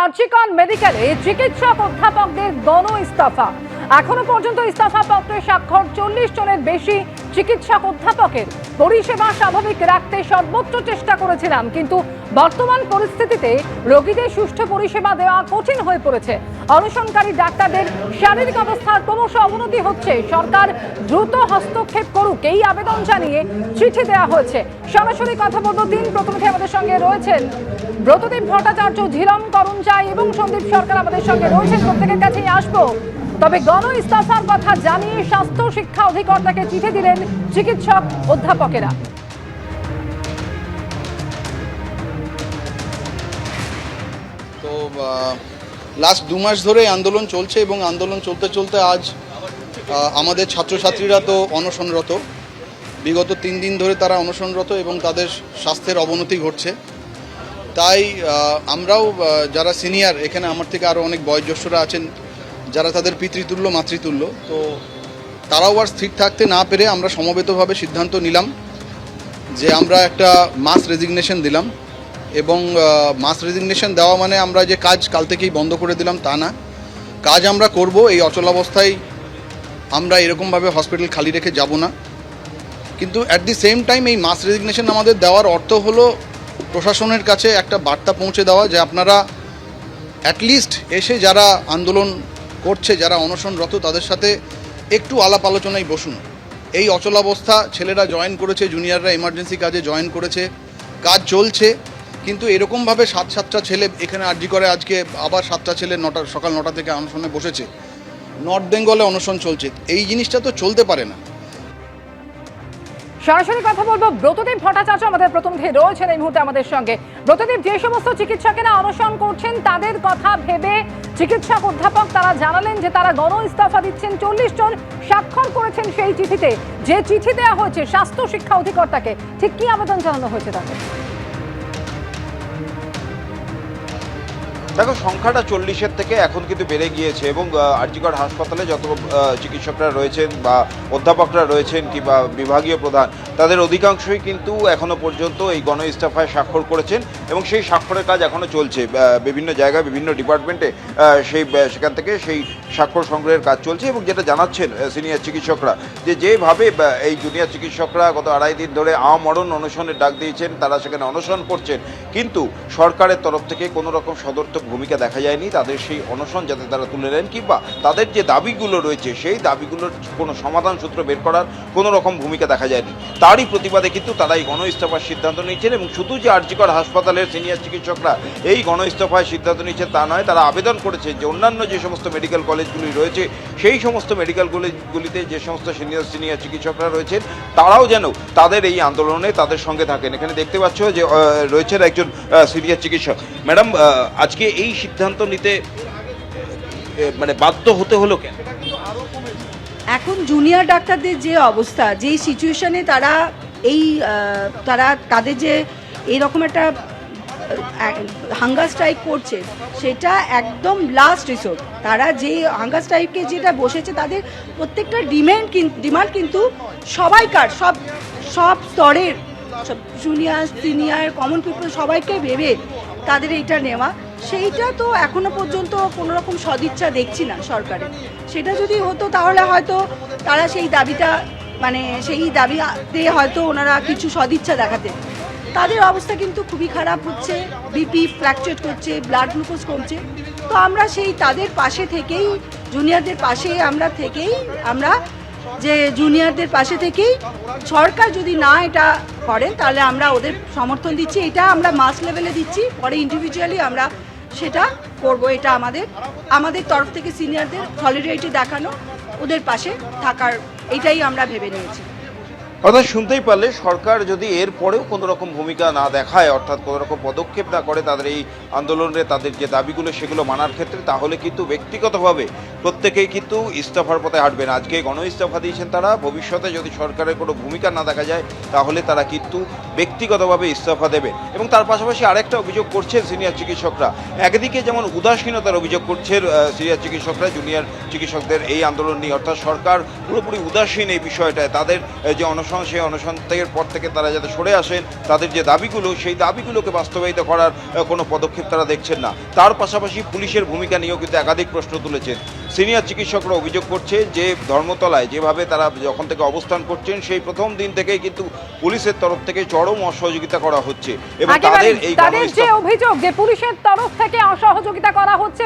আরজিকর মেডিকেলে চিকিৎসক অধ্যাপকদের গণ ইস্তফা। এখনো পর্যন্ত ইস্তফা পত্রে স্বাক্ষর 40 জনের বেশি চিকিৎসক অধ্যাপকের। পরিষেবা স্বাভাবিক রাখতে সর্বোচ্চ চেষ্টা করেছিলাম, কিন্তু বর্তমান পরিস্থিতিতে রোগীদের সুষ্ঠু পরিষেবা দেওয়া কঠিন হয়ে পড়েছে। অনশনকারী ডাক্তারদের শারীরিক অবস্থার ক্রমশ অবনতি হচ্ছে। সরকার দ্রুত হস্তক্ষেপ করুক এই আবেদন জানিয়ে চিঠি দেওয়া হয়েছে। সরাসরি কথা বলবো তিন প্রতিনিধি আমাদের সঙ্গে রয়েছেন। ব্রতদীপ ভট্টাচার্য, ঝিলম করঞ্জাই এবং সন্দীপ সরকার আমাদের সঙ্গে রয়েছেন। প্রত্যেকের কাছেই আসবো। তবে গণ ইস্তফার কথা জানিয়ে স্বাস্থ্য শিক্ষা অধিকর্তাকে চিঠি দিলেন চিকিৎসক অধ্যাপকেরা। তো লাস্ট 2 মাস ধরে আন্দোলন চলছে এবং আন্দোলন চলতে চলতে আজ আমাদের ছাত্রছাত্রীরা তো অনশনরত। বিগত 3 দিন ধরে তারা অনশনরত এবং তাদের স্বাস্থ্যের অবনতি ঘটছে। তাই আমরাও যারা সিনিয়র, এখানে আমার থেকে আরও অনেক বয়োজ্যেষ্ঠরা আছেন যারা তাদের পিতৃতুল্য মাতৃতুল্য, তো তারাও আর স্থির থাকতে না পেরে আমরা সমবেতভাবে সিদ্ধান্ত নিলাম যে আমরা একটা মাস রেজিগনেশন দিলাম। এবং মাস রেজিগনেশন দেওয়া মানে আমরা যে কাজ কাল থেকেই বন্ধ করে দিলাম তা না, কাজ আমরা করব। এই অচলাবস্থায় আমরা এরকমভাবে হসপিটাল খালি রেখে যাব না। কিন্তু অ্যাট দি সেম টাইম এই মাস রেজিগনেশন আমাদের দেওয়ার অর্থ হলো প্রশাসনের কাছে একটা বার্তা পৌঁছে দেওয়া যে আপনারা অ্যাটলিস্ট এসে যারা আন্দোলন করছে, যারা অনশনরত, তাদের সাথে একটু আলাপ আলোচনায় বসুন। এই অচলাবস্থা, ছেলেরা জয়েন করেছে, জুনিয়ররা এমার্জেন্সি কাজে জয়েন করেছে, কাজ চলছে, কিন্তু এরকমভাবে 7টা ছেলে এখানে আরজি করে আজকে আবার 7টা ছেলে সকাল 9টা থেকে অনশনে বসেছে। নর্থ বেঙ্গলে অনশন চলছে, এই জিনিসটা তো চলতে পারে না। সরাসরি কথা বলবো ব্রতদীপ ভট্টাচার্য আমাদের প্রতিনিধি রয়েছেন এই মুহূর্তে আমাদের সঙ্গে। ব্রতদীপ, যে সমস্ত চিকিৎসকেরা অনশন করছেন তাদের কথা ভেবে চিকিৎসক অধ্যাপক তারা জানালেন যে তারা গণ ইস্তফা দিচ্ছেন। 40 জন স্বাক্ষর করেছেন সেই চিঠিতে, যে চিঠি দেওয়া হয়েছে স্বাস্থ্য শিক্ষা অধিকর্তাকে। ঠিক কি আবেদন জানানো হয়েছে তাদের? দেখো, সংখ্যাটা 40-এর থেকে এখন কিন্তু বেড়ে গিয়েছে এবং আরজিকর হাসপাতালে যত চিকিৎসকরা রয়েছেন বা অধ্যাপকরা রয়েছেন কিংবা বিভাগীয় প্রধান, তাদের অধিকাংশই কিন্তু এখনো পর্যন্ত এই গণ ইস্তফায় স্বাক্ষর করেছেন এবং সেই স্বাক্ষরের কাজ এখনো চলছে। বিভিন্ন জায়গায় বিভিন্ন ডিপার্টমেন্টে সেখান থেকে সেই স্বাক্ষর সংগ্রহের কাজ চলছে। এবং যেটা জানাচ্ছেন সিনিয়র চিকিৎসকরা, যেভাবে এই জুনিয়র চিকিৎসকরা গত 2.5 দিন ধরে আমরণ অনশনের ডাক দিয়েছেন, তারা সেখানে অনশন করছেন, কিন্তু সরকারের তরফ থেকে কোনো রকম সদর্থক ভূমিকা দেখা যায়নি তাদের সেই অনশন যাতে তারা তুলে নেন কিংবা তাদের যে দাবিগুলো রয়েছে সেই দাবিগুলোর কোনো সমাধান সূত্র বের করার কোনো রকম ভূমিকা দেখা যায়নি। তারই প্রতিবাদে কিন্তু তারা এই গণ ইস্তফার সিদ্ধান্ত নিয়েছেন। এবং শুধু যে আরজিকর হাসপাতালের সিনিয়র চিকিৎসকরা এই গণ ইস্তফায় সিদ্ধান্ত নিয়েছেন তা নয়, তারা আবেদন করেছে যে অন্যান্য যে সমস্ত মেডিকেল কলেজগুলি রয়েছে সেই সমস্ত মেডিকেল কলেজগুলিতে যে সমস্ত সিনিয়র চিকিৎসকরা রয়েছেন তারাও যেন তাদের এই আন্দোলনে তাদের সঙ্গে থাকেন। এখানে দেখতে পাচ্ছ যে রয়েছেন একজন সিনিয়র চিকিৎসক। ম্যাডাম, আজকে এই সিদ্ধান্ত নিতে মানে বাধ্য হতে হলো কেন? এখন জুনিয়র ডাক্তারদের যে অবস্থা, যেই সিচুয়েশনে তারা তাদের যে এইরকম একটা হাঙ্গার স্ট্রাইক করছে, সেটা একদম লাস্ট রিসোর্ট। তারা যে হাঙ্গার স্ট্রাইকে যেটা বসেছে, তাদের প্রত্যেকটা ডিমান্ড কিন্তু সবাইকার, সব স্তরের, সব জুনিয়র সিনিয়র কমন পিপল সবাইকে ভেবে তাদের এইটা নেওয়া। সেইটা তো এখনো পর্যন্ত কোনো রকম সদিচ্ছা দেখছি না সরকারের। সেটা যদি হতো তাহলে হয়তো তারা সেই দাবিটা সেই দাবিতে হয়তো ওনারা কিছু সদিচ্ছা দেখাতেন। তাদের অবস্থা কিন্তু খুবই খারাপ হচ্ছে, বিপি ফ্ল্যাকচুয়েট করছে, ব্লাড গ্লুকোজ কমছে। তো আমরা তাদের পাশে থেকেই, জুনিয়রদের পাশে আমরা যে জুনিয়রদের পাশে থেকেই সরকার যদি না এটা করেন তাহলে আমরা ওদের সমর্থন দিচ্ছি। এটা আমরা মাস লেভেলে দিচ্ছি, পরে ইন্ডিভিজুয়ালি আমরা সেটা করব। এটা আমাদের তরফ থেকে সিনিয়রদের সলিডারিটি দেখানো, ওদের পাশে থাকার, এটাই আমরা ভেবে নিয়েছি। অর্থাৎ শুনতেই পারলে সরকার যদি এর পরেও কোনো রকম ভূমিকা না দেখায়, অর্থাৎ কোনো রকম পদক্ষেপ না করে তাদের এই আন্দোলনে তাদের যে দাবিগুলো সেগুলো মানার ক্ষেত্রে, তাহলে কিন্তু ব্যক্তিগতভাবে প্রত্যেকেই কিন্তু ইস্তফার পথে হাঁটবেন। আজকে গণ ইস্তফা দিয়েছেন তারা, ভবিষ্যতে যদি সরকারের কোনো ভূমিকা না দেখা যায় তাহলে তারা কিন্তু ব্যক্তিগতভাবে ইস্তফা দেবেন। এবং তার পাশাপাশি আরেকটা অভিযোগ করছেন সিনিয়র চিকিৎসকরা। একদিকে যেমন উদাসীনতার অভিযোগ করছেন সিনিয়র চিকিৎসকরা জুনিয়র চিকিৎসকদের এই আন্দোলন নিয়ে, অর্থাৎ সরকার পুরোপুরি উদাসীন এই বিষয়টায়, তাদের যে অনশন অনশন, সেই অনশন থেকে পর থেকে তারা যাতে সরে আসেন, তাদের যে দাবিগুলো সেই দাবিগুলোকে বাস্তবায়িত করার কোনো পদক্ষেপ তারা দেখছেন না। তার পাশাপাশি পুলিশের ভূমিকা নিয়েও কিন্তু একাধিক প্রশ্ন তুলেছেন। সিনিয়র চিকিৎসকরা অভিযোগ করছে যে ধর্মতলায় যেভাবে তারা যখন থেকে অবস্থান করছেন সেই প্রথম দিন থেকেই কিন্তু পুলিশের তরফ থেকে চরম অসহযোগিতা করা হচ্ছে এবং একেবারে তাদের এই তাদের যে অভিযোগ যে পুলিশের তরফ থেকে অসহযোগিতা করা হচ্ছে